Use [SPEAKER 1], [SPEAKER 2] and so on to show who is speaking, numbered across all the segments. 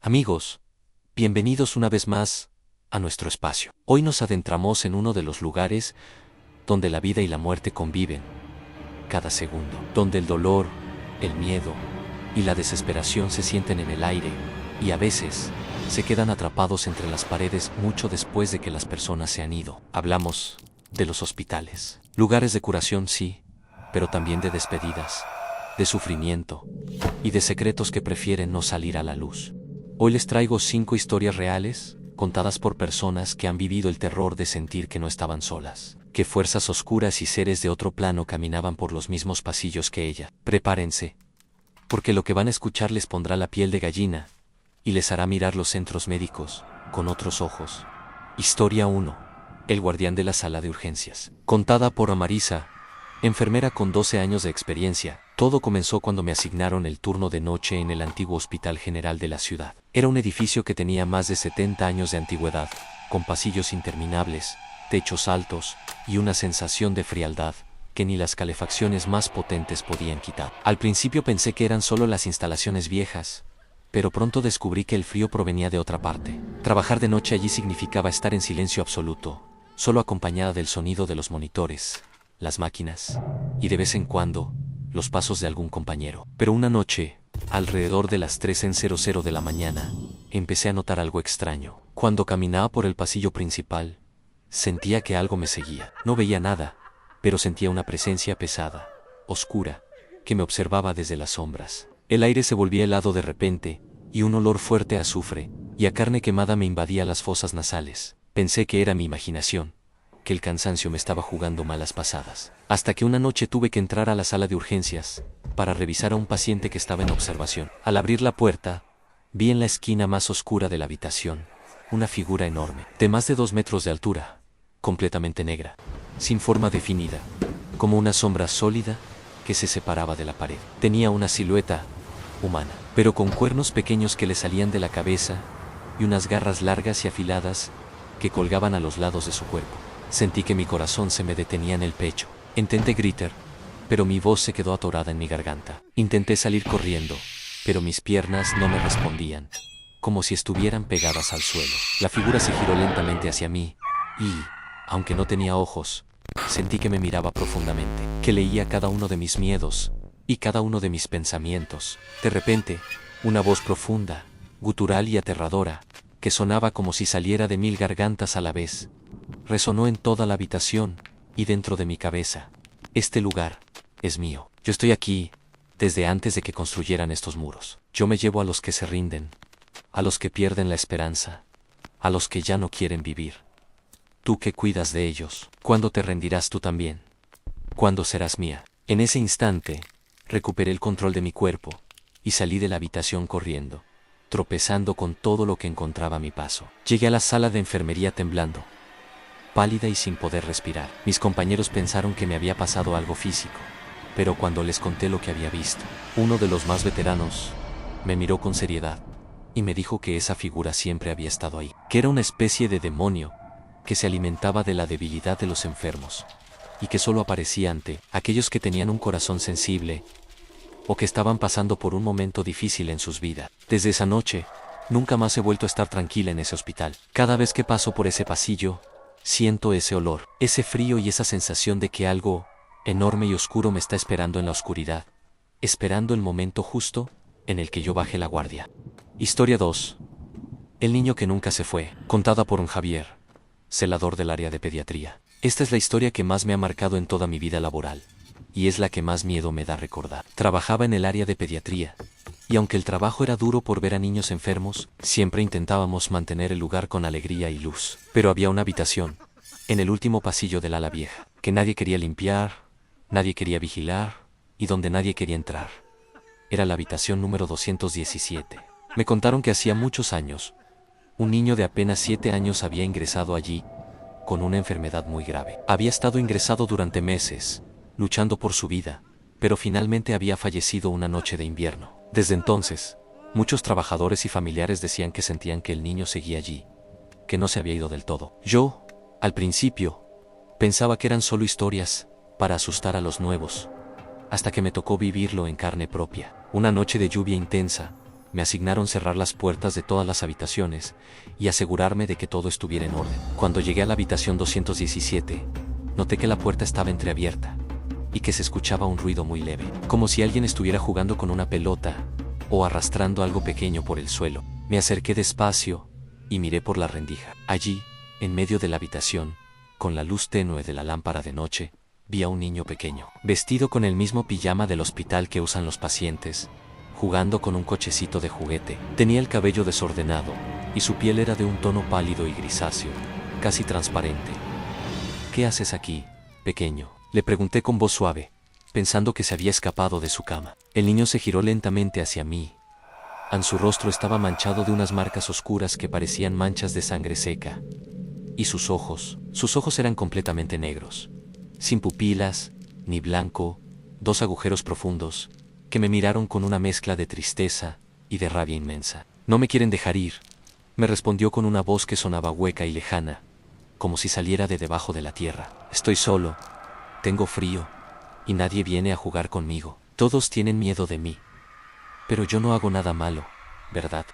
[SPEAKER 1] Amigos, bienvenidos una vez más a nuestro espacio. Hoy nos adentramos en uno de los lugares donde la vida y la muerte conviven cada segundo, donde el dolor, el miedo y la desesperación se sienten en el aire y a veces se quedan atrapados entre las paredes mucho después de que las personas se han ido. Hablamos de los hospitales, lugares de curación, sí, pero también de despedidas, de sufrimiento y de secretos que prefieren no salir a la luz. Hoy les traigo 5 historias reales, contadas por personas que han vivido el terror de sentir que no estaban solas, que fuerzas oscuras y seres de otro plano caminaban por los mismos pasillos que ella. Prepárense, porque lo que van a escuchar les pondrá la piel de gallina y les hará mirar los centros médicos con otros ojos. Historia 1. El guardián de la sala de urgencias. Contada por Amarisa, enfermera con 12 años de experiencia. Todo comenzó cuando me asignaron el turno de noche en el antiguo Hospital General de la ciudad. Era un edificio que tenía más de 70 años de antigüedad, con pasillos interminables, techos altos y una sensación de frialdad que ni las calefacciones más potentes podían quitar. Al principio pensé que eran solo las instalaciones viejas, pero pronto descubrí que el frío provenía de otra parte. Trabajar de noche allí significaba estar en silencio absoluto, solo acompañada del sonido de los monitores, las máquinas y de vez en cuando los pasos de algún compañero. Pero una noche, alrededor de las 3:00 de la mañana, empecé a notar algo extraño. Cuando caminaba por el pasillo principal, sentía que algo me seguía. No veía nada, pero sentía una presencia pesada, oscura, que me observaba desde las sombras. El aire se volvía helado de repente, y un olor fuerte a azufre y a carne quemada me invadía las fosas nasales. Pensé que era mi imaginación, que el cansancio me estaba jugando malas pasadas. Hasta que una noche tuve que entrar a la sala de urgencias para revisar a un paciente que estaba en observación. Al abrir la puerta, vi en la esquina más oscura de la habitación una figura enorme, de más de 2 metros de altura, completamente negra, sin forma definida, como una sombra sólida que se separaba de la pared. Tenía una silueta humana, pero con cuernos pequeños que le salían de la cabeza y unas garras largas y afiladas que colgaban a los lados de su cuerpo. Sentí que mi corazón se me detenía en el pecho. Intenté gritar, pero mi voz se quedó atorada en mi garganta. Intenté salir corriendo, pero mis piernas no me respondían, como si estuvieran pegadas al suelo. La figura se giró lentamente hacia mí y, aunque no tenía ojos, sentí que me miraba profundamente, que leía cada uno de mis miedos y cada uno de mis pensamientos. De repente, una voz profunda, gutural y aterradora, que sonaba como si saliera de 1000 gargantas a la vez, resonó en toda la habitación y dentro de mi cabeza. Este lugar es mío. Yo estoy aquí desde antes de que construyeran estos muros. Yo me llevo a los que se rinden, a los que pierden la esperanza, a los que ya no quieren vivir. Tú que cuidas de ellos, ¿cuándo te rendirás tú también? ¿Cuándo serás mía? En ese instante, recuperé el control de mi cuerpo y salí de la habitación corriendo, tropezando con todo lo que encontraba a mi paso. Llegué a la sala de enfermería temblando, pálida y sin poder respirar. Mis compañeros pensaron que me había pasado algo físico, pero cuando les conté lo que había visto, uno de los más veteranos me miró con seriedad y me dijo que esa figura siempre había estado ahí, que era una especie de demonio que se alimentaba de la debilidad de los enfermos y que solo aparecía ante aquellos que tenían un corazón sensible o que estaban pasando por un momento difícil en sus vidas. Desde esa noche, nunca más he vuelto a estar tranquila en ese hospital. Cada vez que paso por ese pasillo, siento ese olor, ese frío y esa sensación de que algo enorme y oscuro me está esperando en la oscuridad, esperando el momento justo en el que yo baje la guardia. Historia 2. El niño que nunca se fue. Contada por un Javier, celador del área de pediatría. Esta es la historia que más me ha marcado en toda mi vida laboral, y es la que más miedo me da recordar. Trabajaba en el área de pediatría, y aunque el trabajo era duro por ver a niños enfermos, siempre intentábamos mantener el lugar con alegría y luz. Pero había una habitación, en el último pasillo del ala vieja, que nadie quería limpiar, nadie quería vigilar, y donde nadie quería entrar. Era la habitación número 217. Me contaron que hacía muchos años, un niño de apenas 7 años había ingresado allí, con una enfermedad muy grave. Había estado ingresado durante meses, luchando por su vida, pero finalmente había fallecido una noche de invierno. Desde entonces, muchos trabajadores y familiares decían que sentían que el niño seguía allí, que no se había ido del todo. Yo, al principio, pensaba que eran solo historias para asustar a los nuevos, hasta que me tocó vivirlo en carne propia. Una noche de lluvia intensa, Me asignaron cerrar las puertas de todas las habitaciones y asegurarme de que todo estuviera en orden. Cuando llegué a la habitación 217, noté que la puerta estaba entreabierta y que se escuchaba un ruido muy leve, como si alguien estuviera jugando con una pelota o arrastrando algo pequeño por el suelo. Me acerqué despacio y miré por la rendija. Allí, en medio de la habitación, con la luz tenue de la lámpara de noche, vi a un niño pequeño, vestido con el mismo pijama del hospital que usan los pacientes, jugando con un cochecito de juguete. Tenía el cabello desordenado y su piel era de un tono pálido y grisáceo, casi transparente. ¿Qué haces aquí, pequeño?, le pregunté con voz suave, pensando que se había escapado de su cama. El niño se giró lentamente hacia mí. Su rostro estaba manchado de unas marcas oscuras que parecían manchas de sangre seca. Y sus ojos eran completamente negros, sin pupilas, ni blanco, dos agujeros profundos, que me miraron con una mezcla de tristeza y de rabia inmensa. «No me quieren dejar ir», me respondió con una voz que sonaba hueca y lejana, como si saliera de debajo de la tierra. «Estoy solo, tengo frío, y nadie viene a jugar conmigo. Todos tienen miedo de mí. Pero yo no hago nada malo, ¿verdad?».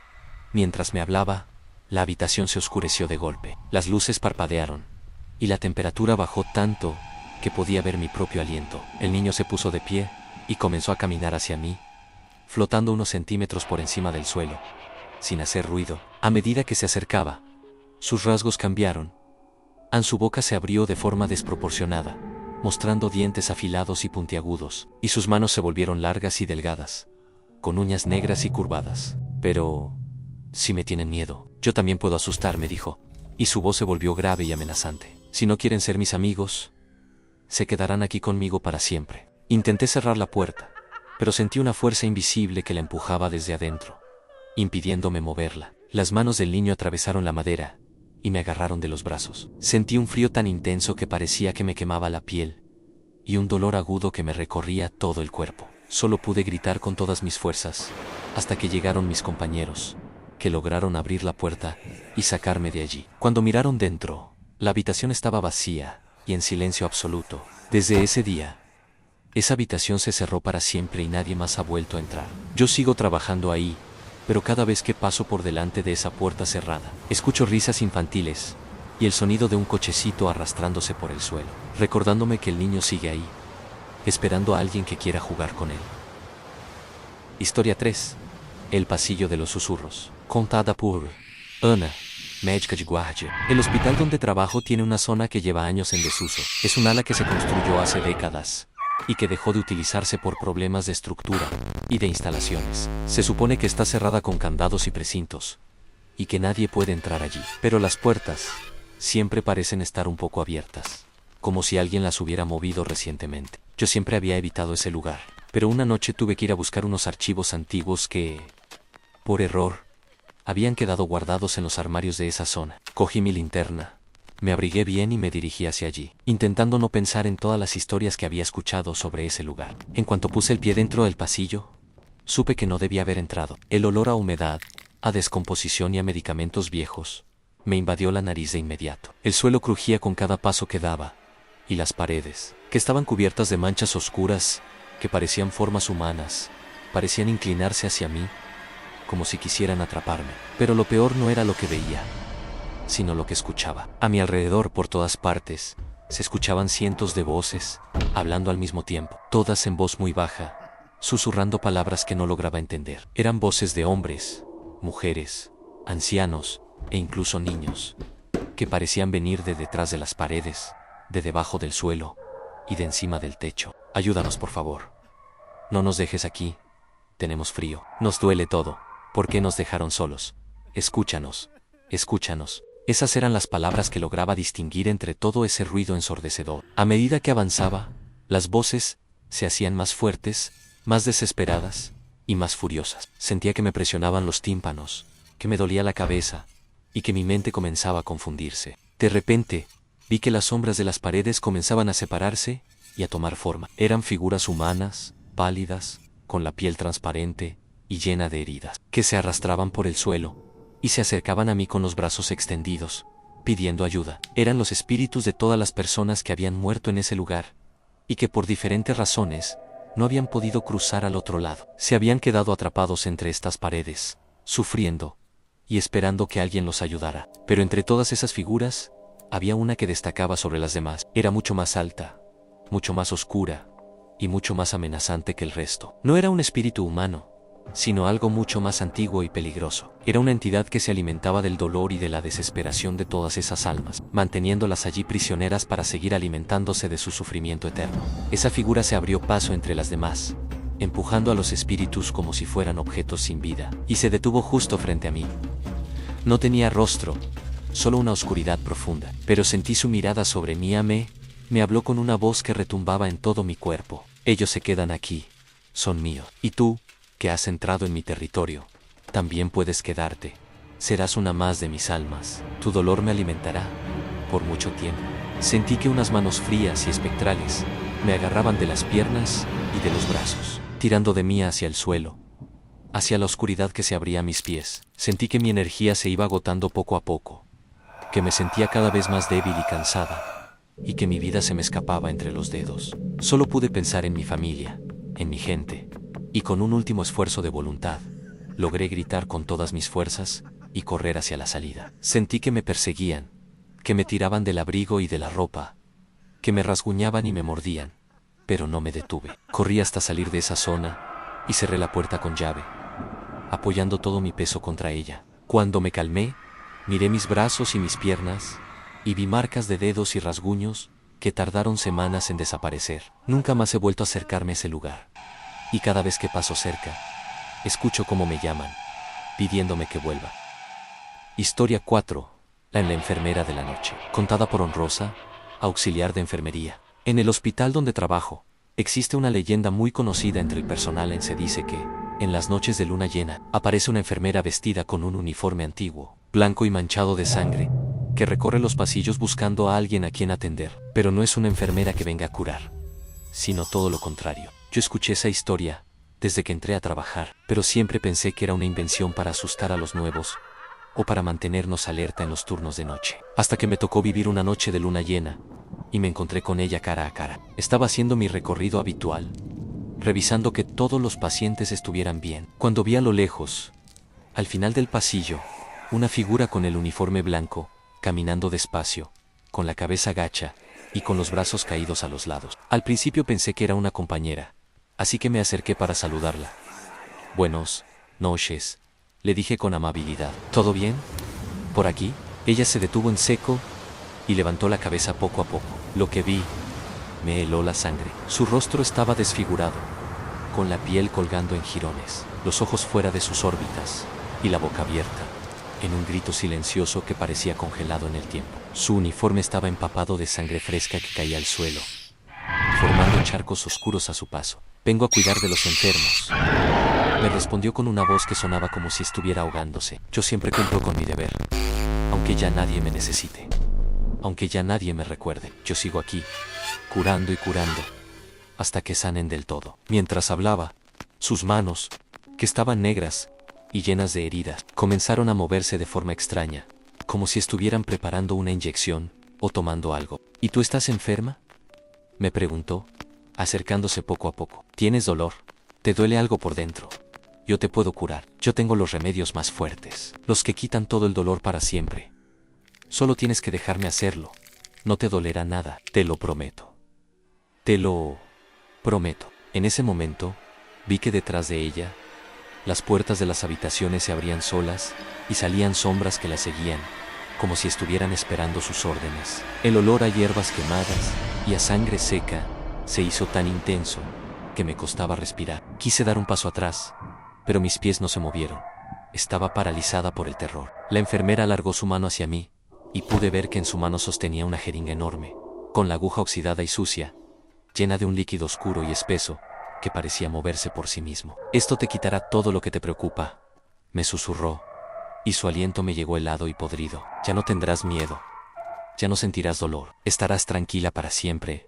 [SPEAKER 1] Mientras me hablaba, la habitación se oscureció de golpe. Las luces parpadearon, y la temperatura bajó tanto que podía ver mi propio aliento. El niño se puso de pie y comenzó a caminar hacia mí, flotando unos centímetros por encima del suelo, sin hacer ruido. A medida que se acercaba, sus rasgos cambiaron. Su boca se abrió de forma desproporcionada, mostrando dientes afilados y puntiagudos, y sus manos se volvieron largas y delgadas, con uñas negras y curvadas. «Pero si me tienen miedo, yo también puedo asustarme», dijo, y su voz se volvió grave y amenazante. «Si no quieren ser mis amigos, se quedarán aquí conmigo para siempre». Intenté cerrar la puerta, pero sentí una fuerza invisible que la empujaba desde adentro, impidiéndome moverla. Las manos del niño atravesaron la madera y me agarraron de los brazos. Sentí un frío tan intenso que parecía que me quemaba la piel y un dolor agudo que me recorría todo el cuerpo. Solo pude gritar con todas mis fuerzas hasta que llegaron mis compañeros, que lograron abrir la puerta y sacarme de allí. Cuando miraron dentro, la habitación estaba vacía y en silencio absoluto. Desde ese día, esa habitación se cerró para siempre y nadie más ha vuelto a entrar. Yo sigo trabajando ahí, pero cada vez que paso por delante de esa puerta cerrada, escucho risas infantiles y el sonido de un cochecito arrastrándose por el suelo, recordándome que el niño sigue ahí, esperando a alguien que quiera jugar con él. Historia 3. El pasillo de los susurros. Contada por Ana, médica de guardia. El hospital donde trabajo tiene una zona que lleva años en desuso. Es un ala que se construyó hace décadas y que dejó de utilizarse por problemas de estructura y de instalaciones. Se supone que está cerrada con candados y precintos, y que nadie puede entrar allí. Pero las puertas siempre parecen estar un poco abiertas, como si alguien las hubiera movido recientemente. Yo siempre había evitado ese lugar, pero una noche tuve que ir a buscar unos archivos antiguos que, por error, habían quedado guardados en los armarios de esa zona. Cogí mi linterna, me abrigué bien y me dirigí hacia allí, intentando no pensar en todas las historias que había escuchado sobre ese lugar. En cuanto puse el pie dentro del pasillo, supe que no debía haber entrado. El olor a humedad, a descomposición y a medicamentos viejos me invadió la nariz de inmediato. El suelo crujía con cada paso que daba, y las paredes, que estaban cubiertas de manchas oscuras que parecían formas humanas, parecían inclinarse hacia mí, como si quisieran atraparme. Pero lo peor no era lo que veía, sino lo que escuchaba. A mi alrededor, por todas partes, se escuchaban cientos de voces, hablando al mismo tiempo, todas en voz muy baja, susurrando palabras que no lograba entender. Eran voces de hombres, mujeres, ancianos e incluso niños, que parecían venir de detrás de las paredes, de debajo del suelo y de encima del techo. «Ayúdanos, por favor. No nos dejes aquí. Tenemos frío. Nos duele todo. ¿Por qué nos dejaron solos? Escúchanos. Escúchanos». Esas eran las palabras que lograba distinguir entre todo ese ruido ensordecedor. A medida que avanzaba, las voces se hacían más fuertes, más desesperadas y más furiosas. Sentía que me presionaban los tímpanos, que me dolía la cabeza y que mi mente comenzaba a confundirse. De repente, vi que las sombras de las paredes comenzaban a separarse y a tomar forma. Eran figuras humanas, pálidas, con la piel transparente y llena de heridas, que se arrastraban por el suelo y se acercaban a mí con los brazos extendidos, pidiendo ayuda. Eran los espíritus de todas las personas que habían muerto en ese lugar y que por diferentes razones no habían podido cruzar al otro lado. Se habían quedado atrapados entre estas paredes, sufriendo y esperando que alguien los ayudara. Pero entre todas esas figuras, había una que destacaba sobre las demás. Era mucho más alta, mucho más oscura y mucho más amenazante que el resto. No era un espíritu humano, sino algo mucho más antiguo y peligroso. Era una entidad que se alimentaba del dolor y de la desesperación de todas esas almas, manteniéndolas allí prisioneras para seguir alimentándose de su sufrimiento eterno. Esa figura se abrió paso entre las demás, empujando a los espíritus como si fueran objetos sin vida, y se detuvo justo frente a mí. No tenía rostro, solo una oscuridad profunda, pero sentí su mirada sobre mí. Me habló con una voz que retumbaba en todo mi cuerpo. Ellos se quedan aquí, son míos. Y tú, que has entrado en mi territorio, también puedes quedarte. Serás una más de mis almas. Tu dolor me alimentará por mucho tiempo. Sentí que unas manos frías y espectrales me agarraban de las piernas y de los brazos, tirando de mí hacia el suelo, hacia la oscuridad que se abría a mis pies. Sentí que mi energía se iba agotando poco a poco, que me sentía cada vez más débil y cansada, y que mi vida se me escapaba entre los dedos. Solo pude pensar en mi familia, en mi gente, y con un último esfuerzo de voluntad, logré gritar con todas mis fuerzas y correr hacia la salida. Sentí que me perseguían, que me tiraban del abrigo y de la ropa, que me rasguñaban y me mordían, pero no me detuve. Corrí hasta salir de esa zona y cerré la puerta con llave, apoyando todo mi peso contra ella. Cuando me calmé, miré mis brazos y mis piernas y vi marcas de dedos y rasguños que tardaron semanas en desaparecer. Nunca más he vuelto a acercarme a ese lugar, y cada vez que paso cerca, escucho cómo me llaman, pidiéndome que vuelva. Historia 4. La enfermera de la noche. Contada por Honrosa, auxiliar de enfermería. En el hospital donde trabajo, existe una leyenda muy conocida entre el personal. Se dice que, en las noches de luna llena, aparece una enfermera vestida con un uniforme antiguo, blanco y manchado de sangre, que recorre los pasillos buscando a alguien a quien atender. Pero no es una enfermera que venga a curar, sino todo lo contrario. Yo escuché esa historia desde que entré a trabajar, pero siempre pensé que era una invención para asustar a los nuevos o para mantenernos alerta en los turnos de noche. Hasta que me tocó vivir una noche de luna llena y me encontré con ella cara a cara. Estaba haciendo mi recorrido habitual, revisando que todos los pacientes estuvieran bien, cuando vi a lo lejos, al final del pasillo, una figura con el uniforme blanco, caminando despacio, con la cabeza gacha y con los brazos caídos a los lados. Al principio pensé que era una compañera, así que me acerqué para saludarla. Buenos noches, le dije con amabilidad. ¿Todo bien? ¿Por aquí? Ella se detuvo en seco y levantó la cabeza poco a poco. Lo que vi me heló la sangre. Su rostro estaba desfigurado, con la piel colgando en jirones, los ojos fuera de sus órbitas y la boca abierta, en un grito silencioso que parecía congelado en el tiempo. Su uniforme estaba empapado de sangre fresca que caía al suelo, formando charcos oscuros a su paso. Vengo a cuidar de los enfermos, me respondió con una voz que sonaba como si estuviera ahogándose. Yo siempre cumplo con mi deber, aunque ya nadie me necesite, aunque ya nadie me recuerde. Yo sigo aquí, curando y curando, hasta que sanen del todo. Mientras hablaba, sus manos, que estaban negras y llenas de heridas, comenzaron a moverse de forma extraña, como si estuvieran preparando una inyección o tomando algo. ¿Y tú estás enferma?, me preguntó, acercándose poco a poco. ¿Tienes dolor? ¿Te duele algo por dentro? Yo te puedo curar. Yo tengo los remedios más fuertes, los que quitan todo el dolor para siempre. Solo tienes que dejarme hacerlo. No te dolerá nada, te lo prometo. Te lo prometo. En ese momento, vi que detrás de ella, las puertas de las habitaciones se abrían solas y salían sombras que la seguían, como si estuvieran esperando sus órdenes. El olor a hierbas quemadas y a sangre seca se hizo tan intenso que me costaba respirar. Quise dar un paso atrás, pero mis pies no se movieron. Estaba paralizada por el terror. La enfermera alargó su mano hacia mí, y pude ver que en su mano sostenía una jeringa enorme, con la aguja oxidada y sucia, llena de un líquido oscuro y espeso, que parecía moverse por sí mismo. Esto te quitará todo lo que te preocupa, me susurró, y su aliento me llegó helado y podrido. Ya no tendrás miedo, ya no sentirás dolor, estarás tranquila para siempre,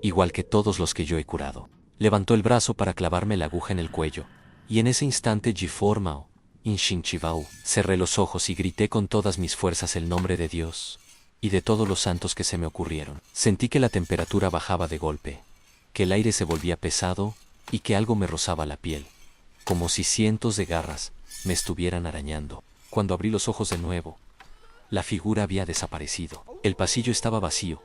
[SPEAKER 1] igual que todos los que yo he curado. Levantó el brazo para clavarme la aguja en el cuello, y en ese instante Jiformao, Inshinchivau, cerré los ojos y grité con todas mis fuerzas el nombre de Dios y de todos los santos que se me ocurrieron. Sentí que la temperatura bajaba de golpe, que el aire se volvía pesado y que algo me rozaba la piel, como si cientos de garras me estuvieran arañando. Cuando abrí los ojos de nuevo, la figura había desaparecido. El pasillo estaba vacío,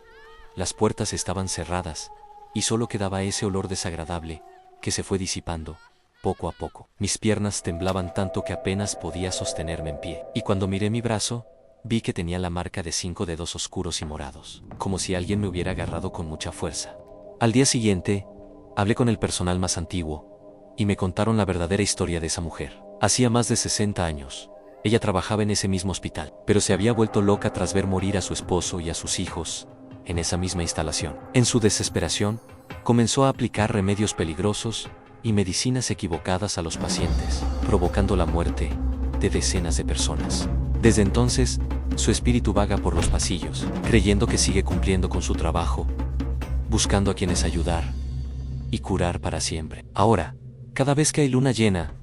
[SPEAKER 1] las puertas estaban cerradas, y solo quedaba ese olor desagradable que se fue disipando poco a poco. Mis piernas temblaban tanto que apenas podía sostenerme en pie. Y cuando miré mi brazo, vi que tenía la marca de 5 dedos oscuros y morados, como si alguien me hubiera agarrado con mucha fuerza. Al día siguiente, hablé con el personal más antiguo, y me contaron la verdadera historia de esa mujer. Hacía más de 60 años. Ella trabajaba en ese mismo hospital, pero se había vuelto loca tras ver morir a su esposo y a sus hijos en esa misma instalación. En su desesperación, comenzó a aplicar remedios peligrosos y medicinas equivocadas a los pacientes, provocando la muerte de decenas de personas. Desde entonces, su espíritu vaga por los pasillos, creyendo que sigue cumpliendo con su trabajo, buscando a quienes ayudar y curar para siempre. Ahora, cada vez que hay luna llena,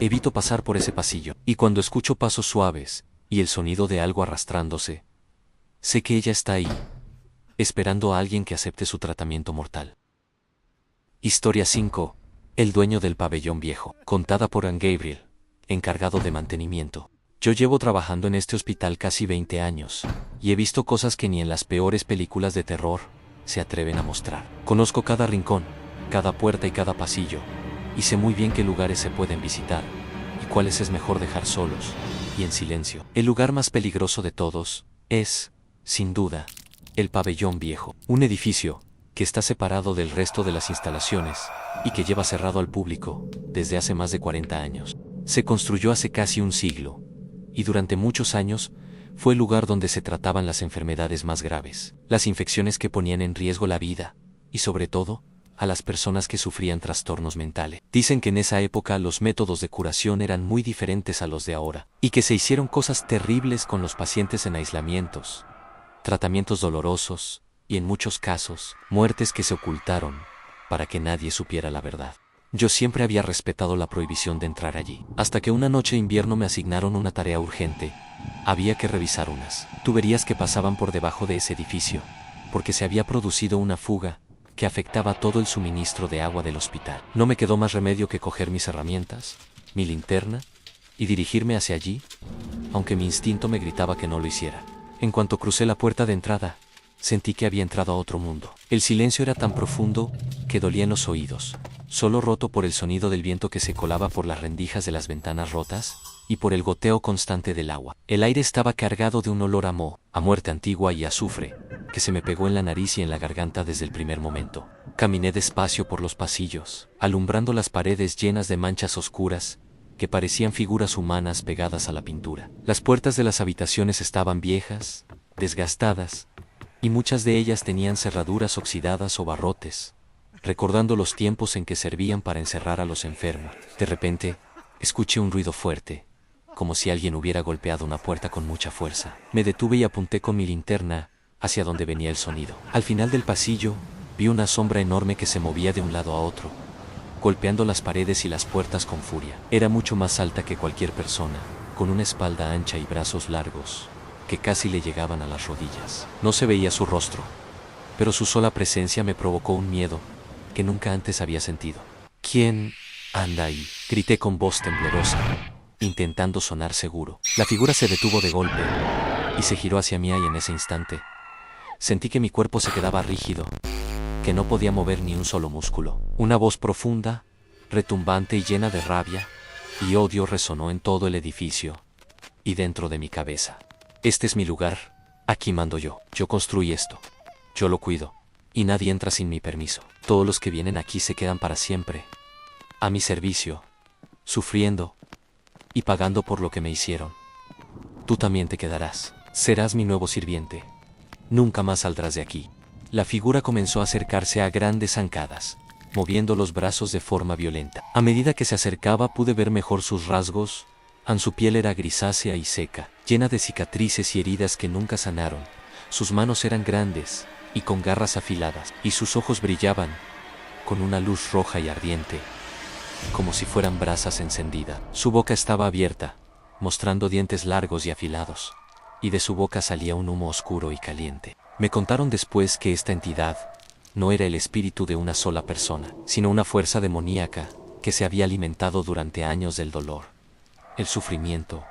[SPEAKER 1] evito pasar por ese pasillo, y cuando escucho pasos suaves y el sonido de algo arrastrándose, sé que ella está ahí, esperando a alguien que acepte su tratamiento mortal. Historia 5. El dueño del pabellón viejo. Contada por Anne Gabriel, encargado de mantenimiento. Yo llevo trabajando en este hospital casi 20 años, y he visto cosas que ni en las peores películas de terror se atreven a mostrar. Conozco cada rincón, cada puerta y cada pasillo, y sé muy bien qué lugares se pueden visitar, y cuáles es mejor dejar solos y en silencio. El lugar más peligroso de todos es, sin duda, el pabellón viejo, un edificio que está separado del resto de las instalaciones y que lleva cerrado al público desde hace más de 40 años. Se construyó hace casi un siglo, y durante muchos años fue el lugar donde se trataban las enfermedades más graves, las infecciones que ponían en riesgo la vida, y sobre todo, a las personas que sufrían trastornos mentales. Dicen que en esa época los métodos de curación eran muy diferentes a los de ahora, y que se hicieron cosas terribles con los pacientes en aislamientos, tratamientos dolorosos, y en muchos casos, muertes que se ocultaron para que nadie supiera la verdad. Yo siempre había respetado la prohibición de entrar allí, hasta que una noche de invierno me asignaron una tarea urgente. Había que revisar unas tuberías que pasaban por debajo de ese edificio, porque se había producido una fuga que afectaba todo el suministro de agua del hospital. No me quedó más remedio que coger mis herramientas, mi linterna, y dirigirme hacia allí, aunque mi instinto me gritaba que no lo hiciera. En cuanto crucé la puerta de entrada, sentí que había entrado a otro mundo. El silencio era tan profundo que dolía en los oídos, solo roto por el sonido del viento que se colaba por las rendijas de las ventanas rotas y por el goteo constante del agua. El aire estaba cargado de un olor a moho, a muerte antigua y a azufre, que se me pegó en la nariz y en la garganta desde el primer momento. Caminé despacio por los pasillos, alumbrando las paredes llenas de manchas oscuras que parecían figuras humanas pegadas a la pintura. Las puertas de las habitaciones estaban viejas, desgastadas, y muchas de ellas tenían cerraduras oxidadas o barrotes, recordando los tiempos en que servían para encerrar a los enfermos. De repente, escuché un ruido fuerte, como si alguien hubiera golpeado una puerta con mucha fuerza. Me detuve y apunté con mi linterna hacia donde venía el sonido. Al final del pasillo, vi una sombra enorme que se movía de un lado a otro, golpeando las paredes y las puertas con furia. Era mucho más alta que cualquier persona, con una espalda ancha y brazos largos que casi le llegaban a las rodillas. No se veía su rostro, pero su sola presencia me provocó un miedo que nunca antes había sentido. ¿Quién anda ahí?, grité con voz temblorosa, intentando sonar seguro. La figura se detuvo de golpe y se giró hacia mí, y en ese instante sentí que mi cuerpo se quedaba rígido, que no podía mover ni un solo músculo. Una voz profunda, retumbante y llena de rabia y odio resonó en todo el edificio y dentro de mi cabeza. Este es mi lugar, aquí mando yo. Yo construí esto, yo lo cuido, y nadie entra sin mi permiso. Todos los que vienen aquí se quedan para siempre, a mi servicio, sufriendo y pagando por lo que me hicieron. Tú también te quedarás, serás mi nuevo sirviente. Nunca más saldrás de aquí. La figura comenzó a acercarse a grandes zancadas, moviendo los brazos de forma violenta. A medida que se acercaba pude ver mejor sus rasgos. Su piel era grisácea y seca, llena de cicatrices y heridas que nunca sanaron. Sus manos eran grandes y con garras afiladas, y sus ojos brillaban con una luz roja y ardiente, como si fueran brasas encendidas. Su boca estaba abierta, mostrando dientes largos y afilados, y de su boca salía un humo oscuro y caliente. Me contaron después que esta entidad no era el espíritu de una sola persona, sino una fuerza demoníaca que se había alimentado durante años del dolor, el sufrimiento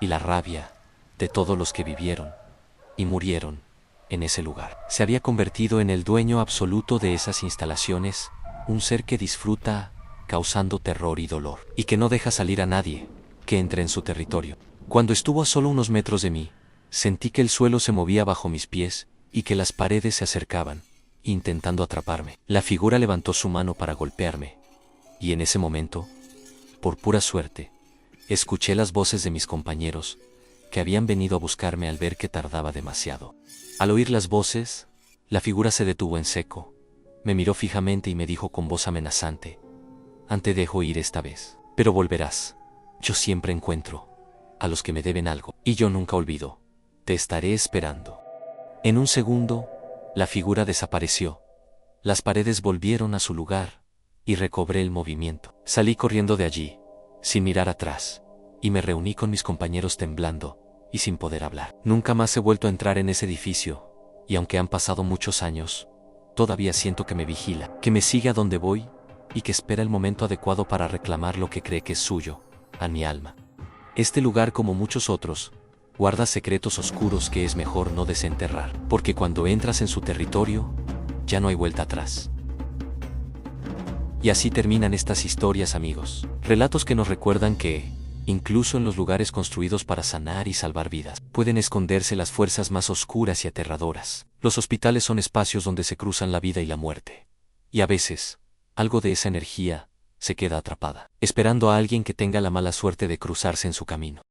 [SPEAKER 1] y la rabia de todos los que vivieron y murieron en ese lugar. Se había convertido en el dueño absoluto de esas instalaciones, un ser que disfruta causando terror y dolor, y que no deja salir a nadie que entre en su territorio. Cuando estuvo a solo unos metros de mí, sentí que el suelo se movía bajo mis pies y que las paredes se acercaban, intentando atraparme. La figura levantó su mano para golpearme, y en ese momento, por pura suerte, escuché las voces de mis compañeros que habían venido a buscarme al ver que tardaba demasiado. Al oír las voces, la figura se detuvo en seco, me miró fijamente y me dijo con voz amenazante: «Te dejo ir esta vez, pero volverás. Yo siempre encuentro a los que me deben algo, y yo nunca olvido. Te estaré esperando». En un segundo, la figura desapareció. Las paredes volvieron a su lugar y recobré el movimiento. Salí corriendo de allí, sin mirar atrás, y me reuní con mis compañeros temblando y sin poder hablar. Nunca más he vuelto a entrar en ese edificio, y aunque han pasado muchos años, todavía siento que me vigila, que me sigue a donde voy y que espera el momento adecuado para reclamar lo que cree que es suyo, a mi alma. Este lugar, como muchos otros, guarda secretos oscuros que es mejor no desenterrar, porque cuando entras en su territorio, ya no hay vuelta atrás. Y así terminan estas historias, amigos. Relatos que nos recuerdan que, incluso en los lugares construidos para sanar y salvar vidas, pueden esconderse las fuerzas más oscuras y aterradoras. Los hospitales son espacios donde se cruzan la vida y la muerte. Y a veces, algo de esa energía se queda atrapada, esperando a alguien que tenga la mala suerte de cruzarse en su camino.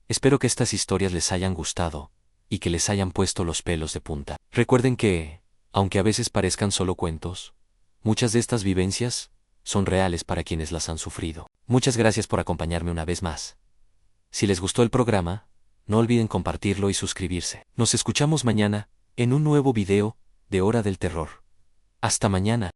[SPEAKER 1] Espero que estas historias les hayan gustado y que les hayan puesto los pelos de punta. Recuerden que, aunque a veces parezcan solo cuentos, muchas de estas vivencias son reales para quienes las han sufrido. Muchas gracias por acompañarme una vez más. Si les gustó el programa, no olviden compartirlo y suscribirse. Nos escuchamos mañana en un nuevo video de Hora del Terror. Hasta mañana.